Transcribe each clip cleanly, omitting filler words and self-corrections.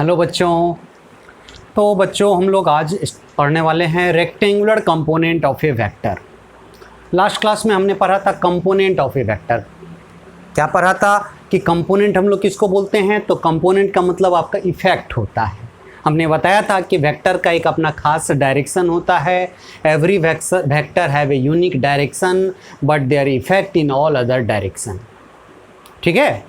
Hello बच्चों। तो बच्चों हम लोग आज पढ़ने वाले हैं rectangular component of a vector. Last class में हमने पढ़ा था कंपोनेंट ऑफ ए वेक्टर। क्या पढ़ा था कि कंपोनेंट हम लोग किसको बोलते हैं? तो कंपोनेंट का मतलब आपका इफेक्ट होता है। हमने बताया था कि वेक्टर का एक अपना खास डायरेक्शन होता है। Every vector have a unique direction but there effect in all other direction. ठीक है,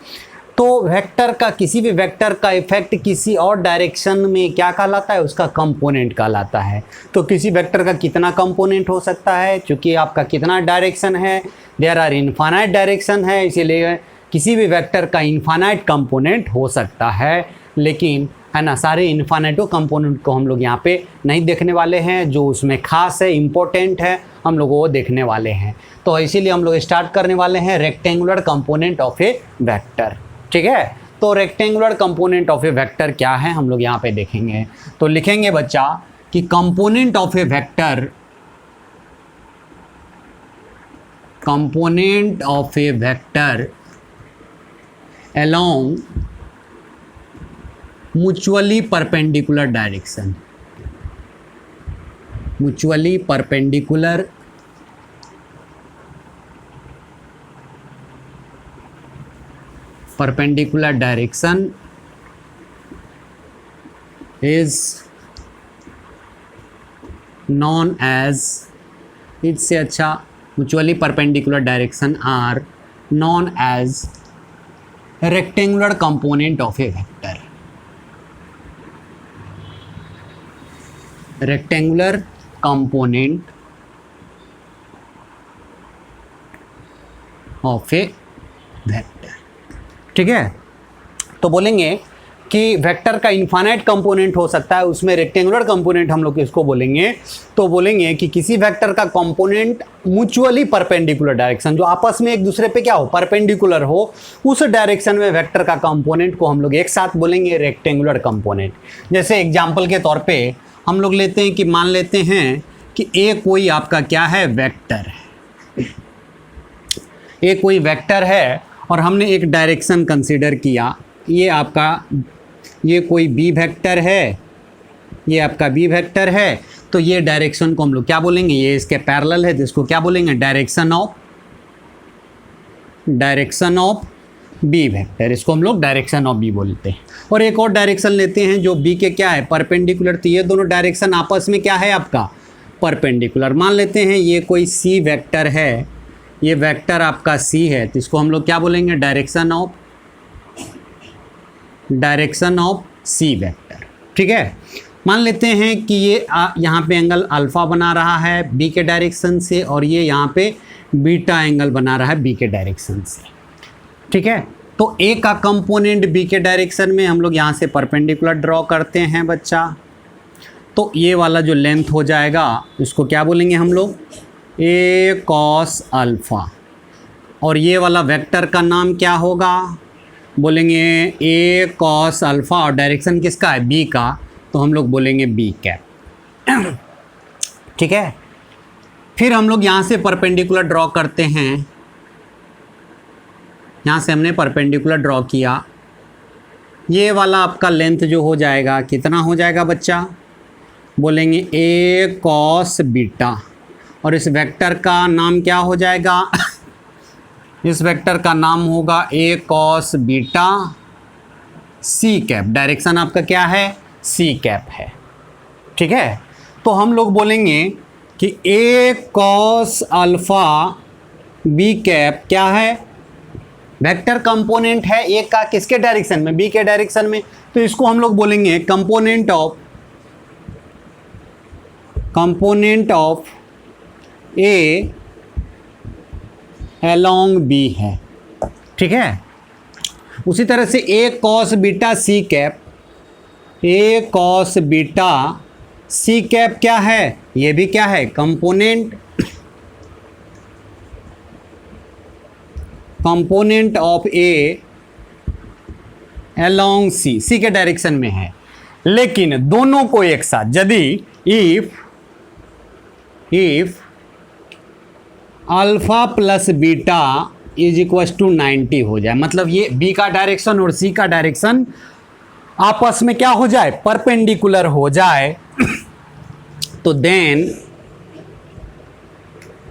तो वेक्टर का किसी भी वेक्टर का इफेक्ट किसी और डायरेक्शन में क्या कहलाता है? उसका कंपोनेंट कहलाता है। तो किसी वेक्टर का कितना कंपोनेंट हो सकता है? क्योंकि आपका कितना डायरेक्शन है, देयर आर इनफाइनाइट डायरेक्शन है, इसीलिए किसी भी वेक्टर का इनफाइनाइट कंपोनेंट हो सकता है। लेकिन है ना, सारे इनफाइनाइटो कंपोनेंट को हम लोग यहाँ पे नहीं देखने वाले हैं। जो उसमें खास है, इम्पोर्टेंट है, हम लोग वो देखने वाले हैं। तो इसीलिए हम लोग स्टार्ट करने वाले हैं rectangular component of a vector. ठीक है, तो rectangular component of a vector क्या है हम लोग यहाँ पे देखेंगे। तो लिखेंगे बच्चा कि component of a vector, component of a vector along mutually perpendicular direction, mutually perpendicular direction is known as, इससे अच्छा mutually perpendicular direction are known as rectangular component of a vector, rectangular component of a vector। ठीक है, तो बोलेंगे कि vector का infinite component हो सकता है, उसमें रेक्टेंगुलर कंपोनेंट हम लोग इसको बोलेंगे। तो बोलेंगे कि किसी वेक्टर का कंपोनेंट म्यूचुअली परपेंडिकुलर डायरेक्शन, जो आपस में एक दूसरे पे क्या हो, परपेंडिकुलर हो, उस डायरेक्शन में वेक्टर का कंपोनेंट को हम लोग एक साथ बोलेंगे रेक्टेंगुलर कंपोनेंट। जैसे एग्जांपल के तौर पे हम लोग लेते हैं कि मान लेते हैं कि ए कोई आपका क्या है, वेक्टर है। ए कोई वेक्टर है और हमने एक डायरेक्शन कंसीडर किया। ये आपका, ये कोई बी वेक्टर है, ये आपका बी वेक्टर है। तो ये डायरेक्शन को हम लोग क्या बोलेंगे, ये इसके पैरेलल है, तो इसको क्या बोलेंगे, डायरेक्शन ऑफ बी वेक्टर। इसको हम लोग डायरेक्शन ऑफ बी बोलते हैं। और एक और डायरेक्शन लेते हैं जो बी के क्या है, परपेंडिकुलर। तो ये दोनों डायरेक्शन आपस में क्या है आपका, परपेंडिकुलर। मान लेते हैं ये कोई सी वेक्टर है, ये वेक्टर आपका सी है, तो इसको हम लोग क्या बोलेंगे, डायरेक्शन ऑफ सी वेक्टर। ठीक है, मान लेते हैं कि ये यहाँ पे एंगल अल्फ़ा बना रहा है बी के डायरेक्शन से, और ये यहाँ पे बीटा एंगल बना रहा है बी के डायरेक्शन से। ठीक है, तो ए का कंपोनेंट बी के डायरेक्शन में हम लोग यहाँ से परपेंडिकुलर ड्रॉ करते हैं बच्चा। तो ये वाला जो लेंथ हो जाएगा उसको क्या बोलेंगे हम लोग, ए कॉस अल्फ़ा। और ये वाला वेक्टर का नाम क्या होगा, बोलेंगे ए कॉस अल्फ़ा, और डायरेक्शन किसका है, बी का, तो हम लोग बोलेंगे बी कैप। ठीक है, फिर हम लोग यहाँ से परपेंडिकुलर ड्रॉ करते हैं। यहाँ से हमने परपेंडिकुलर ड्रॉ किया, ये वाला आपका लेंथ जो हो जाएगा, कितना हो जाएगा बच्चा, बोलेंगे ए कॉस बीटा। और इस वेक्टर का नाम क्या हो जाएगा, इस वेक्टर का नाम होगा A cos beta C cap. Direction आपका क्या है, सी कैप है। ठीक है, तो हम लोग बोलेंगे कि ए कॉस अल्फ़ा बी कैप क्या है, वेक्टर कंपोनेंट है ए का, किसके डायरेक्शन में, बी के डायरेक्शन में। तो इसको हम लोग बोलेंगे component of A along B है। ठीक है, उसी तरह से A cos beta C cap, A cos beta C cap क्या है, ये भी क्या है, component of A along C, C के डायरेक्शन में है। लेकिन दोनों को एक साथ, यदि if alpha plus beta is equal to 90 हो जाए, मतलब ये बी का डायरेक्शन और सी का डायरेक्शन आपस में क्या हो जाए, परपेंडिकुलर हो जाए, तो then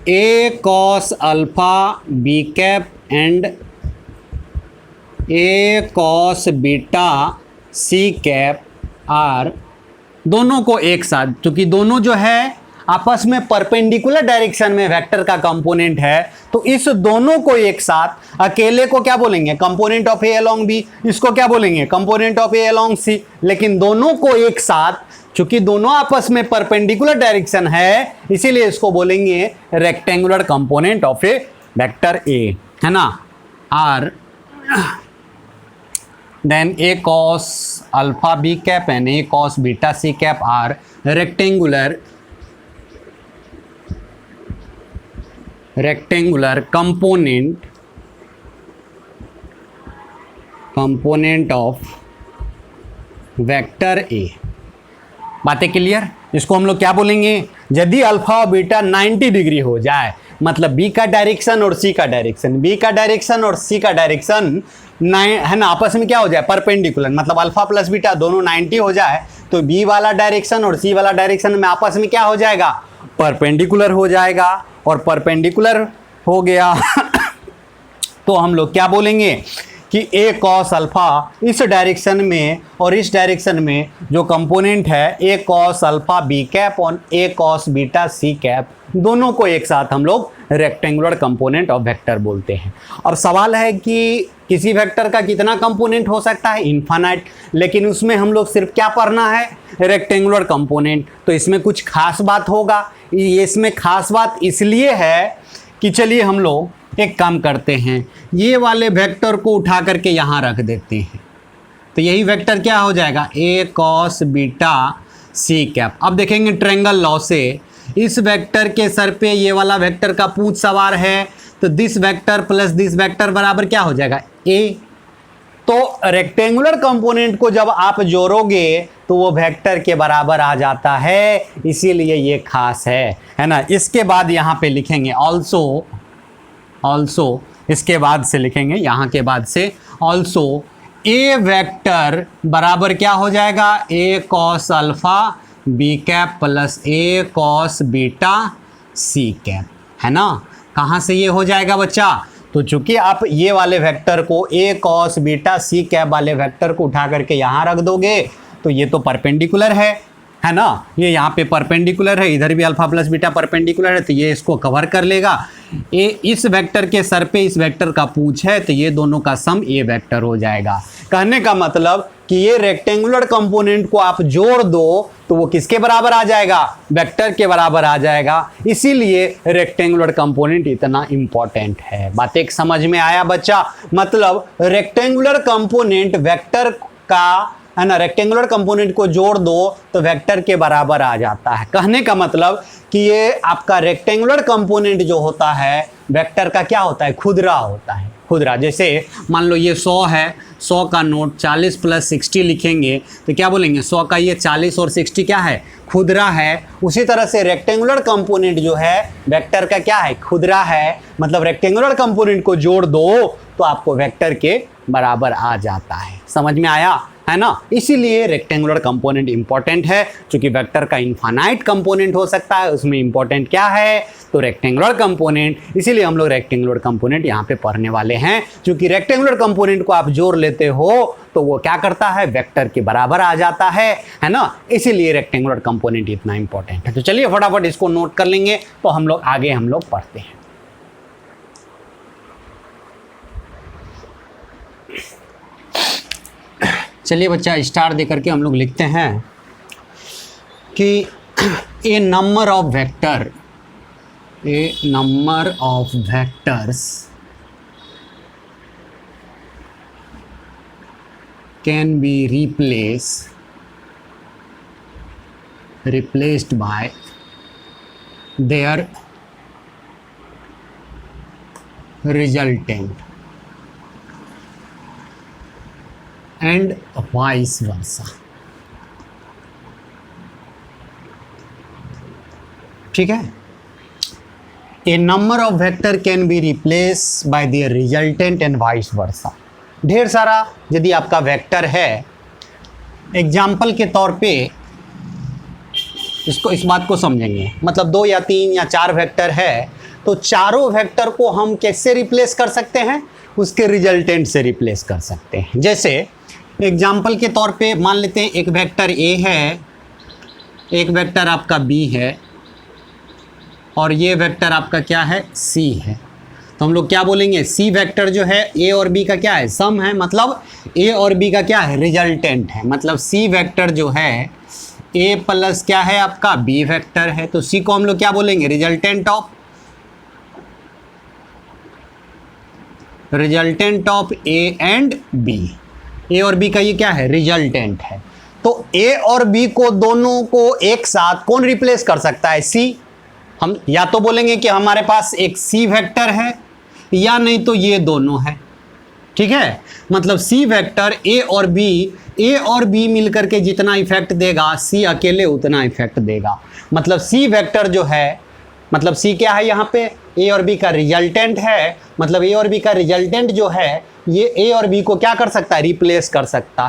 A cos alpha B cap and A cos beta C cap are, दोनों को एक साथ, क्योंकि दोनों जो है आपस में परपेंडिकुलर डायरेक्शन में वेक्टर का कंपोनेंट है, तो इस दोनों को एक साथ, अकेले को क्या बोलेंगे, component of A along B, इसको क्या बोलेंगे, component of A along C, लेकिन दोनों को एक साथ, क्योंकि दोनों आपस में परपेंडिकुलर डायरेक्शन है, इसीलिए इसको बोलेंगे rectangular component of a vector A, है ना, R, then A cos alpha B cap and A cos beta C cap are rectangular component of vector A. बातें क्लियर? इसको हम लोग क्या बोलेंगे, यदि अल्फा और बीटा 90 डिग्री हो जाए, मतलब बी का डायरेक्शन और सी का डायरेक्शन, बी का डायरेक्शन और सी का डायरेक्शन है ना, आपस में क्या हो जाए, परपेंडिकुलर, मतलब अल्फा प्लस बीटा दोनों 90 हो जाए, तो बी वाला डायरेक्शन और सी वाला डायरेक्शन में आपस में क्या हो जाएगा, परपेंडिकुलर हो जाएगा, और परपेंडिकुलर हो गया तो हम लोग क्या बोलेंगे कि ए कॉस अल्फा इस डायरेक्शन में और इस डायरेक्शन में जो कंपोनेंट है ए कॉस अल्फा बी कैप और ए कॉस बीटा सी कैप, दोनों को एक साथ हम लोग रेक्टेंगुलर कंपोनेंट ऑफ वेक्टर बोलते हैं। अब सवाल है कि किसी वेक्टर का कितना कंपोनेंट हो सकता है, इनफाइनाइट, लेकिन उसमें हम लोग सिर्फ क्या पढ़ना है, रेक्टेंगुलर कंपोनेंट। तो इसमें कुछ खास बात होगा, इसमें खास बात इसलिए है कि चलिए हम लोग एक काम करते हैं, ये वाले वेक्टर को उठा करके यहाँ रख देते हैं, तो यही वेक्टर क्या हो जाएगा, A cos beta C cap. अब देखेंगे ट्रायंगल लॉ से, इस वेक्टर के सर पे ये वाला वेक्टर का पूंछ सवार है, तो this vector plus this vector बराबर क्या हो जाएगा, ए। तो रेक्टेंगुलर कंपोनेंट को जब आप जोड़ोगे तो वो वेक्टर के बराबर आ जाता है, इसीलिए ये खास है ना। इसके बाद यहाँ पे लिखेंगे ऑल्सो, इसके बाद से लिखेंगे यहाँ के बाद से ऑल्सो ए वेक्टर बराबर क्या हो जाएगा, A cos alpha B cap plus A cos beta C cap, है ना। कहाँ से ये हो जाएगा बच्चा, तो चूंकि आप ये वाले वेक्टर को ए कॉस बीटा सी कैप वाले वेक्टर को उठा करके यहाँ रख दोगे, तो ये तो परपेंडिकुलर है ना, ये यहाँ पे परपेंडिकुलर है, इधर भी अल्फा प्लस बीटा परपेंडिकुलर है, तो ये इसको कवर कर लेगा। ए इस वेक्टर के सर पे इस वेक्टर का पूंछ है, तो ये दोनों का सम ए वेक्टर हो जाएगा। कहने का मतलब कि ये रेक्टेंगुलर कंपोनेंट को आप जोड़ दो तो वो किसके बराबर आ जाएगा, वेक्टर के बराबर आ जाएगा, इसीलिए रेक्टेंगुलर कंपोनेंट इतना इंपॉर्टेंट है। बात एक समझ में आया बच्चा, मतलब रेक्टेंगुलर कंपोनेंट वेक्टर का, है ना, रेक्टेंगुलर कंपोनेंट को जोड़ दो तो वेक्टर के बराबर आ जाता है। कहने का मतलब कि ये आपका रेक्टेंगुलर कंपोनेंट जो होता है वेक्टर का क्या होता है, खुदरा होता है, खुदरा। जैसे मान लो ये 100 है, 100 का नोट 40 प्लस 60 लिखेंगे तो क्या बोलेंगे, 100 का ये 40 और 60 क्या है, खुदरा है। उसी तरह से रेक्टेंगुलर कंपोनेंट जो है वेक्टर का क्या है, खुदरा है, मतलब रेक्टेंगुलर कंपोनेंट को जोड़ दो तो आपको वेक्टर के बराबर आ जाता है। समझ में आया, है ना। इसीलिए रेक्टेंगुलर कंपोनेंट इंपॉर्टेंट है, क्योंकि वेक्टर का इनफाइनाइट कंपोनेंट हो सकता है, उसमें इंपॉर्टेंट क्या है, तो रेक्टेंगुलर कंपोनेंट। इसीलिए हम लोग रेक्टेंगुलर कंपोनेंट यहाँ पे पढ़ने वाले हैं, क्योंकि रेक्टेंगुलर कंपोनेंट को आप जोड़ लेते हो तो वो क्या करता है, वेक्टर के बराबर आ जाता है ना। इसीलिए रेक्टेंगुलर कंपोनेंट इतना इंपॉर्टेंट है। तो चलिए फटाफट इसको नोट कर लेंगे, तो हम लोग आगे पढ़ते हैं। चलिए बच्चा स्टार दे करके हम लोग लिखते हैं कि A number of vectors can be replaced by their resultant and vice versa। ठीक है, A number of vector can be replace by their resultant and vice versa. ढेर सारा यदि आपका वेक्टर है एग्जाम्पल के तौर पे इस बात को समझेंगे, मतलब 2 या 3 या 4 वेक्टर है, तो चारों वेक्टर को हम कैसे रिप्लेस कर सकते हैं, उसके रिजल्टेंट से रिप्लेस कर सकते हैं। जैसे एग्जाम्पल के तौर पे मान लेते हैं एक वेक्टर ए है, एक वेक्टर आपका बी है, और ये वेक्टर आपका क्या है, सी है। तो हम लोग क्या बोलेंगे, सी वेक्टर जो है ए और बी का क्या है, सम है, मतलब ए और बी का क्या है, रिजल्टेंट है। मतलब सी वेक्टर जो है ए प्लस क्या है आपका, बी वेक्टर है। तो सी को हम लोग क्या बोलेंगे, resultant of A and B. A और बी का ये क्या है, रिजल्टेंट है। तो ए और बी को दोनों को एक साथ कौन रिप्लेस कर सकता है, सी। हम या तो बोलेंगे कि हमारे पास एक सी वेक्टर है, या नहीं तो ये दोनों है, ठीक है। मतलब सी वेक्टर ए और बी मिलकर के जितना इफेक्ट देगा, सी अकेले उतना इफेक्ट देगा। मतलब सी वेक्टर जो है, मतलब सी क्या है यहाँ पे, ए और बी का रिजल्टेंट है। मतलब ए और बी का रिजल्टेंट जो है, ये ए और बी को क्या कर सकता है, रिप्लेस कर सकता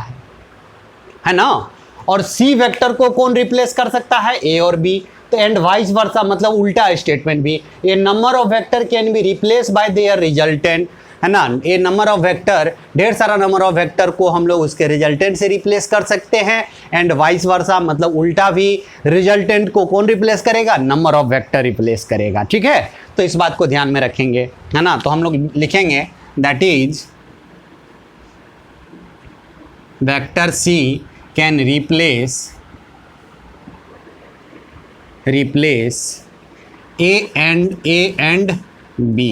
है ना। और सी वेक्टर को कौन रिप्लेस कर सकता है, ए और बी। तो एंड वाइस वर्सा, मतलब उल्टा स्टेटमेंट भी, A number of vector can be replace by their resultant, है ना। ए नंबर ऑफ वेक्टर, ढेर सारा नंबर ऑफ वेक्टर को हम लोग उसके रिजल्टेंट से रिप्लेस कर सकते हैं। एंड वाइस वर्सा, मतलब उल्टा भी, रिजल्टेंट को कौन रिप्लेस करेगा, नंबर ऑफ वेक्टर रिप्लेस करेगा, ठीक है। तो इस बात को ध्यान में रखेंगे, है ना। तो हम लोग लिखेंगे that is vector C can replace A and B,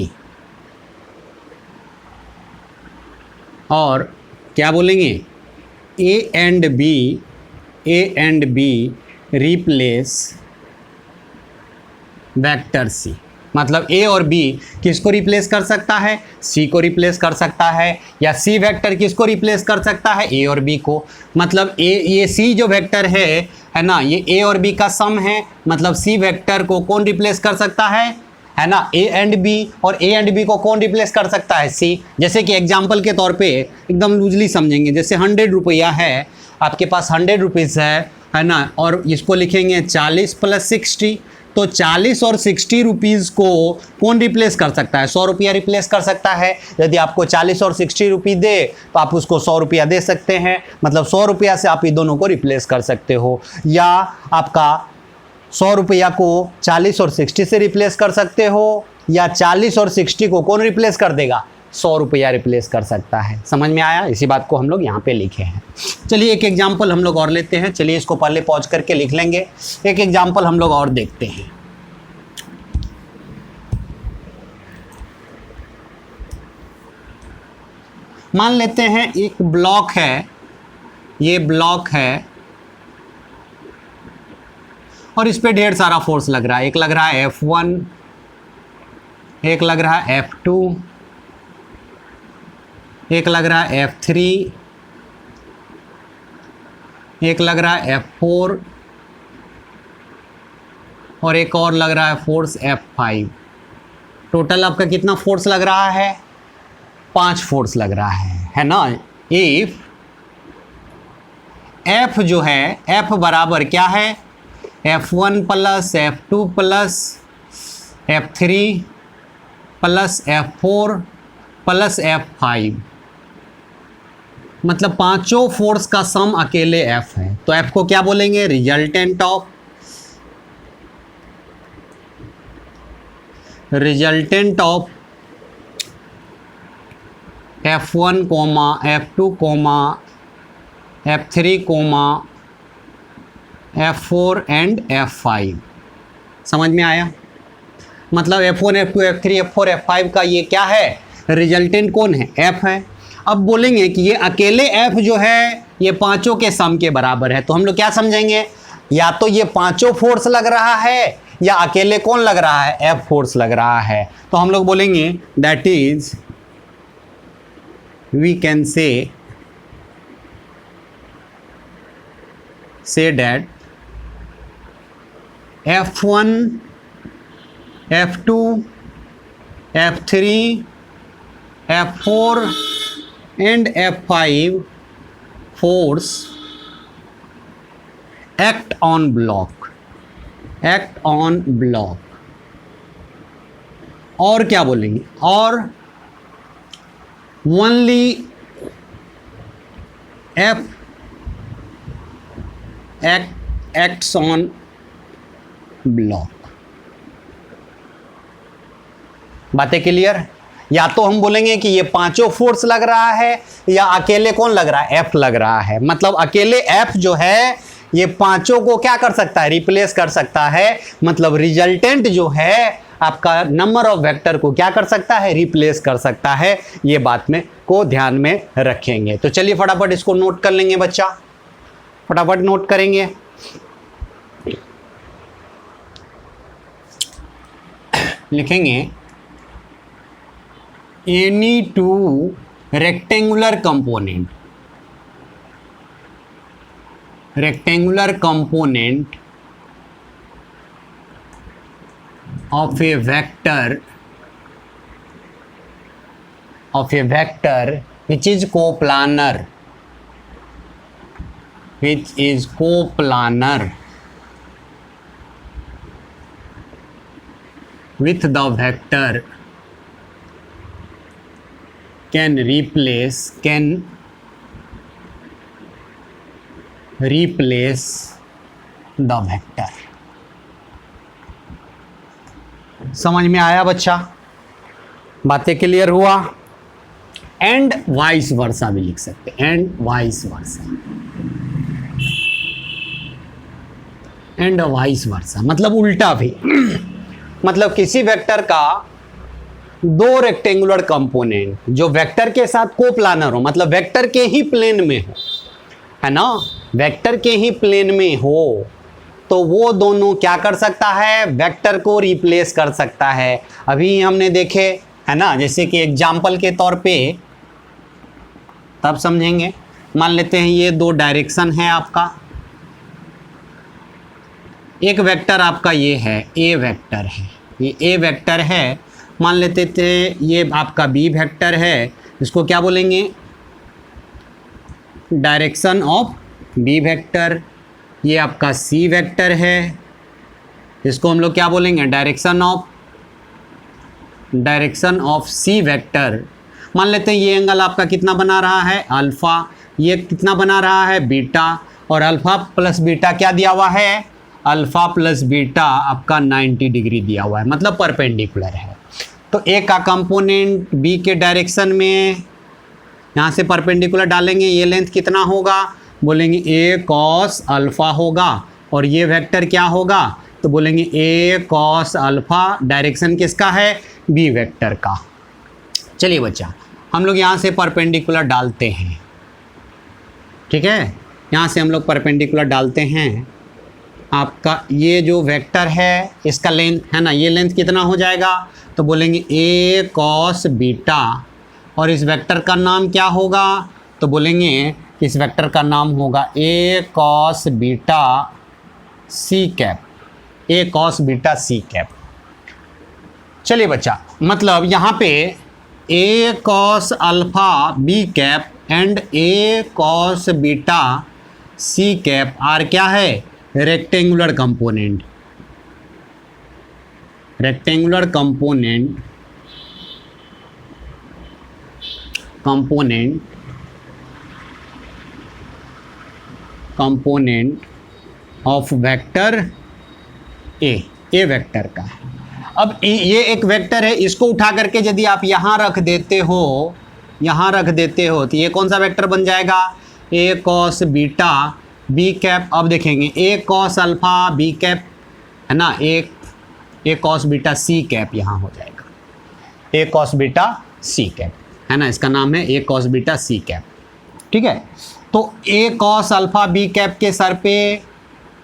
और क्या बोलेंगे, A and B replace vector C. मतलब ए और बी किसको रिप्लेस कर सकता है, सी को रिप्लेस कर सकता है, या सी वेक्टर किसको रिप्लेस कर सकता है, ए और बी को। मतलब ये सी जो वेक्टर है ना, ये ए और बी का सम है। मतलब सी वेक्टर को कौन रिप्लेस कर सकता है ना, ए एंड बी। और ए एंड बी को कौन रिप्लेस कर सकता है, सी। जैसे कि एग्जाम्पल के तौर पे एकदम लूजली समझेंगे, जैसे 100 रुपया है आपके पास, 100 रुपीज़ है ना, और इसको लिखेंगे 40 + 60। तो 40 और 60 रुपीज़ को कौन रिप्लेस कर सकता है, 100 रुपया रिप्लेस कर सकता है। यदि आपको 40 और 60 रुपये दे तो आप उसको 100 रुपया दे सकते हैं। मतलब 100 रुपया से आप ये दोनों को रिप्लेस कर सकते हो, या आपका 100 रुपया को 40 और 60 से रिप्लेस कर सकते हो, या 40 और 60 को कौन रिप्लेस कर देगा, 100 रुपया रिप्लेस कर सकता है। समझ में आया, इसी बात को हम लोग यहाँ पे लिखे हैं। चलिए एक एग्जाम्पल हम लोग और लेते हैं। चलिए इसको पहले पॉज करके लिख लेंगे, एक एग्जाम्पल हम लोग और देखते हैं। मान लेते हैं एक ब्लॉक है, ये ब्लॉक है, और इस पे ढेर सारा फोर्स लग रहा है। एक लग रहा है F1, एक लग रहा है F2, एक लग रहा है F3, एक लग रहा है F4, और एक और लग रहा है फोर्स F5। टोटल आपका कितना फोर्स लग रहा है, 5 फोर्स लग रहा है ना। इफ F जो है, F बराबर क्या है, F1 + F2 + F3 + F4 + F5। मतलब पांचों फोर्स का सम अकेले F है। तो F को क्या बोलेंगे, resultant of F1, F2, F3, F4 and F5। समझ में आया। मतलब F1, F2, F3, F4, F5 का ये क्या है, रिजल्टेंट कौन है, F है। अब बोलेंगे कि ये अकेले F जो है ये पांचों के सम के बराबर है। तो हम लोग क्या समझेंगे, या तो ये पांचों फोर्स लग रहा है, या अकेले कौन लग रहा है, F फोर्स लग रहा है। तो हम लोग बोलेंगे that is we can say that F1, F2, F3, F4 and F5 force act on block, act on block. और क्या बोलेंगे, और only F acts on block. बातें क्लियर? या तो हम बोलेंगे कि ये पांचों फोर्स लग रहा है, या अकेले कौन लग रहा है, एफ लग रहा है। मतलब अकेले एफ जो है ये पांचों को क्या कर सकता है, रिप्लेस कर सकता है। मतलब रिजल्टेंट जो है आपका नंबर ऑफ वेक्टर को क्या कर सकता है, रिप्लेस कर सकता है। ये बात में को ध्यान में रखेंगे। तो चलिए फटाफट इसको नोट कर लेंगे बच्चा, फटाफट नोट करेंगे। लिखेंगे any two rectangular component, rectangular component of a vector which is coplanar, with the vector can replace the vector। समझ में आया बच्चा? बातें क्लियर हुआ? एंड वाइस वर्सा भी लिख सकते हैं, and vice versa, and vice वर्सा मतलब उल्टा भी। मतलब किसी वेक्टर का दो रेक्टेंगुलर कंपोनेंट जो वेक्टर के साथ कोप्लानर हो, मतलब वेक्टर के ही प्लेन में हो, है ना, वेक्टर के ही प्लेन में हो, तो वो दोनों क्या कर सकता है, वेक्टर को रिप्लेस कर सकता है। अभी हमने देखे है ना, जैसे कि एग्जाम्पल के तौर पे तब समझेंगे। मान लेते हैं ये दो डायरेक्शन है आपका, एक वेक्टर आपका ये है, ए वेक्टर है, ये ए वेक्टर है। मान लेते थे ये आपका बी वेक्टर है, इसको क्या बोलेंगे, डायरेक्शन ऑफ बी वेक्टर। ये आपका सी वेक्टर है, इसको हम लोग क्या बोलेंगे, डायरेक्शन ऑफ सी वेक्टर। मान लेते हैं ये एंगल आपका कितना बना रहा है, अल्फ़ा, ये कितना बना रहा है, बीटा, और अल्फ़ा प्लस बीटा क्या दिया हुआ है, अल्फ़ा प्लस बीटा आपका 90 डिग्री दिया हुआ है, मतलब परपेंडिकुलर है। तो ए का कंपोनेंट बी के डायरेक्शन में यहाँ से परपेंडिकुलर डालेंगे, ये लेंथ कितना होगा, बोलेंगे ए कॉस अल्फ़ा होगा, और ये वेक्टर क्या होगा, तो बोलेंगे ए कॉस अल्फ़ा, डायरेक्शन किसका है, बी वेक्टर का। चलिए बच्चा, हम लोग यहाँ से परपेंडिकुलर डालते हैं, ठीक है, यहाँ से हम लोग परपेंडिकुलर डालते हैं। आपका ये जो वेक्टर है इसका लेंथ है ना, ये लेंथ कितना हो जाएगा, तो बोलेंगे ए कॉस बीटा, और इस वेक्टर का नाम क्या होगा, तो बोलेंगे इस वेक्टर का नाम होगा A cos beta C cap, A cos beta C cap. चलिए बच्चा, मतलब यहाँ पे A cos alpha B cap and A cos beta C cap are क्या है, rectangular component, rectangular component of vector A vector का। अब ये एक वेक्टर है, इसको उठा करके यदि आप यहाँ रख देते हो, तो ये कौन सा वेक्टर बन जाएगा, A cos beta B cap. अब देखेंगे ए कॉस अल्फ़ा बी कैप है ना, ए कॉस बीटा सी कैप यहाँ हो जाएगा, A cos beta C cap है ना, इसका नाम है ए कॉस बीटा सी कैप, ठीक है। तो ए कॉस अल्फ़ा बी कैप के सर पे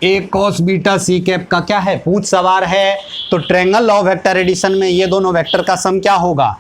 A cos beta C cap का क्या है, पूंछ सवार है। तो ट्रायंगल लॉ वेक्टर एडिशन में ये दोनों वेक्टर का सम क्या होगा,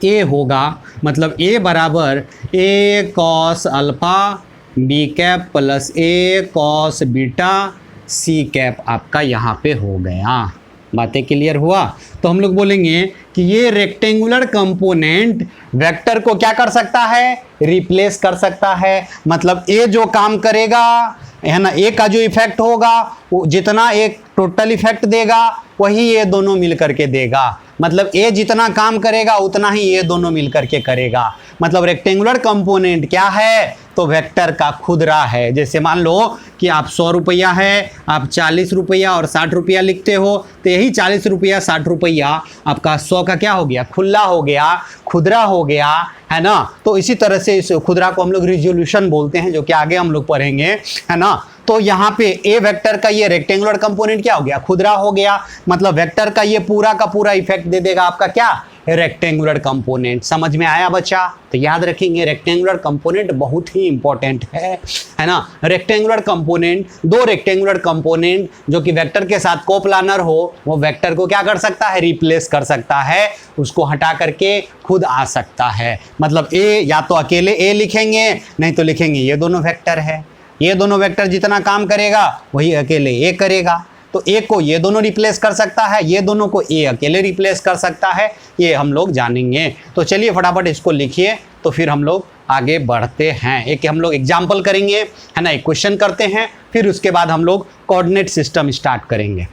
ए होगा। मतलब ए बराबर A cos alpha B cap plus A cos beta C cap आपका यहाँ पे हो गया। बातें क्लियर हुआ? तो हम लोग बोलेंगे कि ये रेक्टेंगुलर कंपोनेंट वेक्टर को क्या कर सकता है, रिप्लेस कर सकता है। मतलब ए जो काम करेगा है ना, ए का जो इफेक्ट होगा वो जितना एक टोटल इफेक्ट देगा वही ये दोनों मिल करके देगा। मतलब ए जितना काम करेगा उतना ही ये दोनों मिल करके करेगा। मतलब रेक्टेंगुलर कंपोनेंट क्या है, तो वेक्टर का खुदरा है। जैसे मान लो कि आप 100 रुपया है, आप 40 रुपया और 60 रुपया लिखते हो, तो यही 40 रुपया 60 रुपया आपका 100 का क्या हो गया, खुला हो गया, खुदरा हो गया, है ना। तो इसी तरह से इस खुदरा को हम लोग रिजोल्यूशन बोलते हैं, जो कि आगे हम लोग पढ़ेंगे, है ना। तो यहाँ पे ए वेक्टर का ये रेक्टेंगुलर कंपोनेंट क्या हो गया, खुदरा हो गया। मतलब वेक्टर का ये पूरा का पूरा इफेक्ट दे देगा आपका क्या, रेक्टेंगुलर कंपोनेंट। समझ में आया बच्चा? तो याद रखेंगे रेक्टेंगुलर कंपोनेंट बहुत ही इंपॉर्टेंट है ना। रेक्टेंगुलर कंपोनेंट, दो रेक्टेंगुलर कंपोनेंट जो कि वेक्टर के साथ कोप्लानर हो, वो वेक्टर को क्या कर सकता है, रिप्लेस कर सकता है, उसको हटा करके खुद आ सकता है। मतलब ए या तो अकेले ए लिखेंगे, नहीं तो लिखेंगे ये दोनों वेक्टर है। ये दोनों वेक्टर जितना काम करेगा वही अकेले ए करेगा। तो ए को ये दोनों रिप्लेस कर सकता है, ये दोनों को ए अकेले रिप्लेस कर सकता है, ये हम लोग जानेंगे। तो चलिए फटाफट इसको लिखिए, तो फिर हम लोग आगे बढ़ते हैं। एक हम लोग एग्जाम्पल करेंगे, है ना, एक क्वेश्चन करते हैं, फिर उसके बाद हम लोग कोऑर्डिनेट सिस्टम स्टार्ट करेंगे।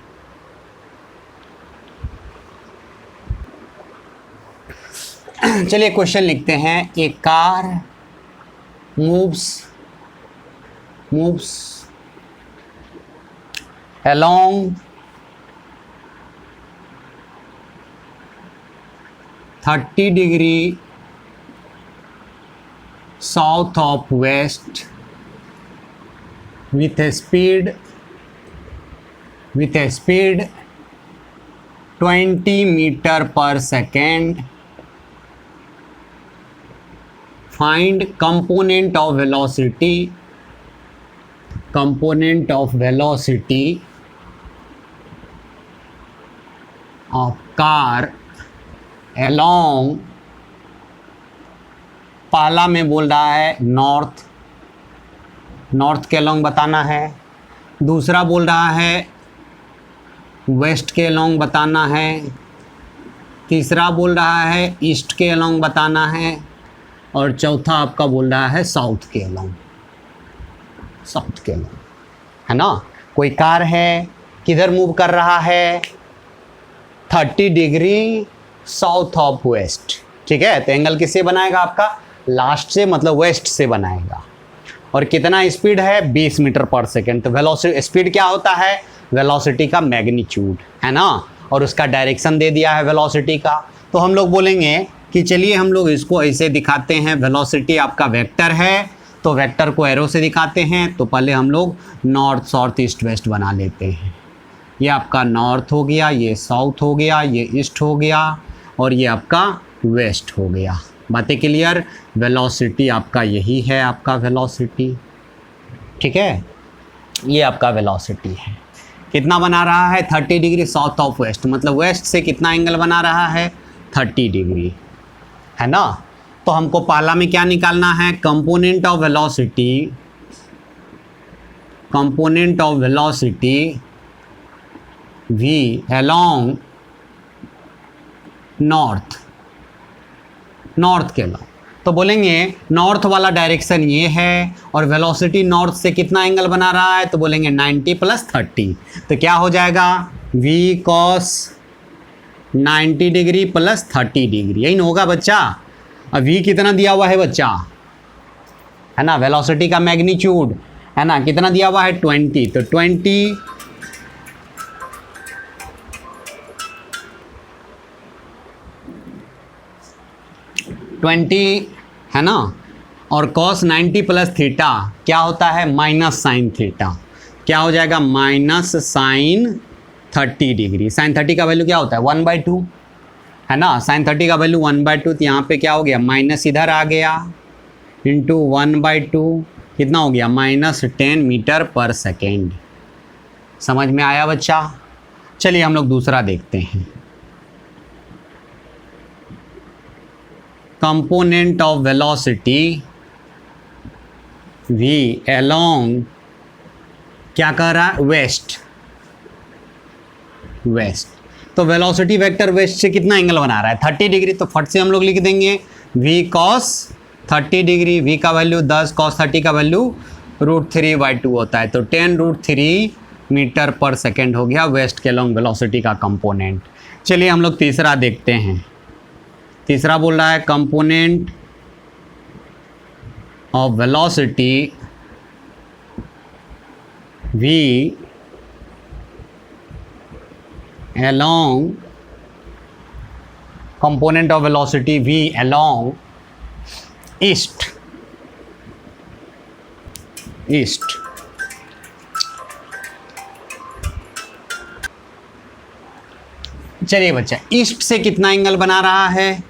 चलिए क्वेश्चन लिखते हैं। ए car moves along 30 degree south of west with a speed 20 meter per second. Find component of velocity of car along, पहला में बोल रहा है नॉर्थ के अलोंग बताना है, दूसरा बोल रहा है वेस्ट के अलोंग बताना है, तीसरा बोल रहा है ईस्ट के अलोंग बताना है, और चौथा आपका बोल रहा है साउथ के अलोंग, है ना। कोई कार है, किधर मूव कर रहा है, 30 डिग्री साउथ ऑफ वेस्ट, ठीक है। तो एंगल किससे बनाएगा आपका, लास्ट से, मतलब वेस्ट से बनाएगा। और कितना स्पीड है, 20 मीटर पर सेकेंड। तो वेलोसिटी, स्पीड क्या होता है, वेलोसिटी का मैग्नीट्यूड, है ना। और उसका डायरेक्शन दे दिया है वेलोसिटी का। तो हम लोग बोलेंगे कि चलिए हम लोग इसको ऐसे दिखाते हैं। वेलोसिटी आपका वेक्टर है, तो वेक्टर को एरो से दिखाते हैं। तो पहले हम लोग नॉर्थ, साउथ, ईस्ट, वेस्ट बना लेते हैं। ये आपका नॉर्थ हो गया, ये साउथ हो गया, ये ईस्ट हो गया, और ये आपका वेस्ट हो गया। बातें क्लियर? वेलोसिटी आपका यही है, आपका वेलोसिटी, ठीक है। ये आपका वेलोसिटी है। कितना बना रहा है, 30 डिग्री साउथ ऑफ वेस्ट, मतलब वेस्ट से कितना एंगल बना रहा है, 30 डिग्री, है ना। तो हमको पहला में क्या निकालना है, component of velocity v along north के अलोंग। तो बोलेंगे नॉर्थ वाला डायरेक्शन ये है, और वेलोसिटी नॉर्थ से कितना एंगल बना रहा है, तो बोलेंगे 90 + 30। तो क्या हो जाएगा, v cos 90 डिग्री + 30 डिग्री, यही ना होगा बच्चा। अब v कितना दिया हुआ है बच्चा, है ना, वेलोसिटी का मैग्नीट्यूड, है ना, कितना दिया हुआ है, 20। तो 20 है ना। और cos 90 + थीटा क्या होता है, माइनस साइन थीटा। क्या हो जाएगा, माइनस साइन 30 डिग्री। साइन 30 का वैल्यू क्या होता है, 1/2, है ना। साइन 30 का वैल्यू 1/2। तो यहाँ पे क्या हो गया, माइनस इधर आ गया, इंटू 1/2, कितना हो गया, -10 मीटर पर सेकेंड। समझ में आया बच्चा? चलिए हम लोग दूसरा देखते हैं। Component of velocity v along क्या कर रहा है, वेस्ट। तो वेलोसिटी वेक्टर वेस्ट से कितना एंगल बना रहा है, 30 डिग्री। तो फट से हम लोग लिख देंगे v cos 30 डिग्री, v का वैल्यू 10, cos 30 का वैल्यू √3/2 होता है। तो 10√3 मीटर पर सेकेंड हो गया वेस्ट के लॉन्ग वेलोसिटी का कंपोनेंट। चलिए हम लोग तीसरा देखते हैं। तीसरा बोल रहा है component of velocity v along component of velocity v along east। चलिए बच्चा, ईस्ट से कितना एंगल बना रहा है?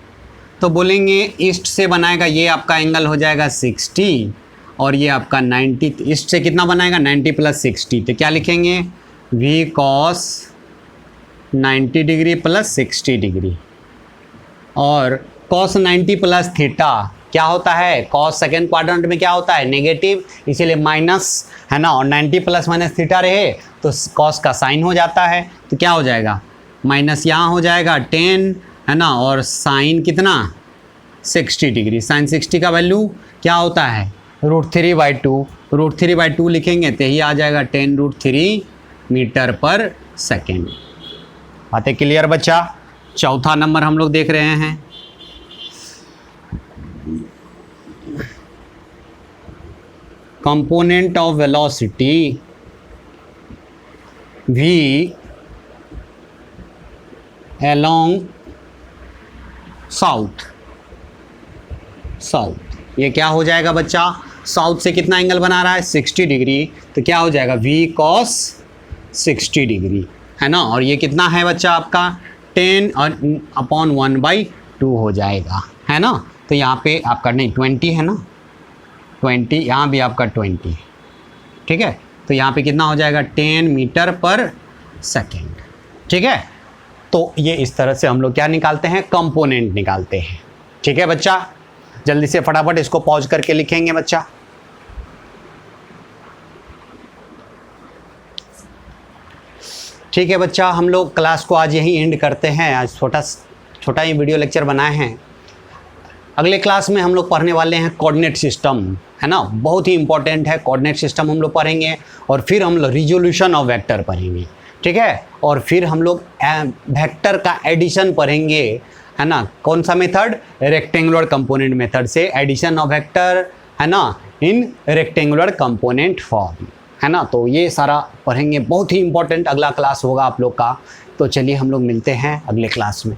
तो बोलेंगे ईस्ट से बनाएगा, ये आपका एंगल हो जाएगा 60 और ये आपका 90। ईस्ट से कितना बनाएगा? 90 + 60। तो क्या लिखेंगे? v cos 90 degree plus 60 degree. और cos 90 + थीटा क्या होता है? cos सेकेंड क्वाड्रेंट में क्या होता है? नेगेटिव, इसीलिए माइनस है ना। और 90 ± थीटा रहे तो cos का साइन हो जाता है। तो क्या हो जाएगा? माइनस यहाँ हो जाएगा 10 है ना, और साइन कितना? 60 डिग्री। साइन 60 का वैल्यू क्या होता है? √3/2। √3/2 लिखेंगे तो यही आ जाएगा 10√3 मीटर पर सेकेंड। बातें क्लियर बच्चा? चौथा नंबर हम लोग देख रहे हैं। Component of velocity v along south. ये क्या हो जाएगा बच्चा? साउथ से कितना एंगल बना रहा है? 60 डिग्री। तो क्या हो जाएगा? v cos 60 डिग्री है ना। और ये कितना है बच्चा आपका? 10/1/2 हो जाएगा है ना। तो यहाँ पे आपका नहीं 20 है ना, 20, यहाँ भी आपका 20, ठीक है। तो यहाँ पे कितना हो जाएगा? 10 मीटर पर सेकेंड, ठीक है। तो ये इस तरह से हम लोग क्या निकालते हैं? कंपोनेंट निकालते हैं, ठीक है बच्चा। जल्दी से फटाफट इसको पॉज करके लिखेंगे बच्चा। ठीक है बच्चा, हम लोग क्लास को आज यहीं एंड करते हैं। आज छोटा ही वीडियो लेक्चर बनाए हैं। अगले क्लास में हम लोग पढ़ने वाले हैं कोऑर्डिनेट सिस्टम, है ना। बहुत ही इंपॉर्टेंट है कोऑर्डिनेट सिस्टम हम लोग पढ़ेंगे। और फिर हम लोग रिजोल्यूशन ऑफ वेक्टर पढ़ेंगे, ठीक है। और फिर हम लोग वेक्टर का एडिशन पढ़ेंगे, है ना। कौन सा मेथड? रेक्टेंगुलर कंपोनेंट मेथड से एडिशन ऑफ वेक्टर, है ना, इन रेक्टेंगुलर कंपोनेंट फॉर्म, है ना। तो ये सारा पढ़ेंगे, बहुत ही इंपॉर्टेंट अगला क्लास होगा आप लोग का। तो चलिए हम लोग मिलते हैं अगले क्लास में।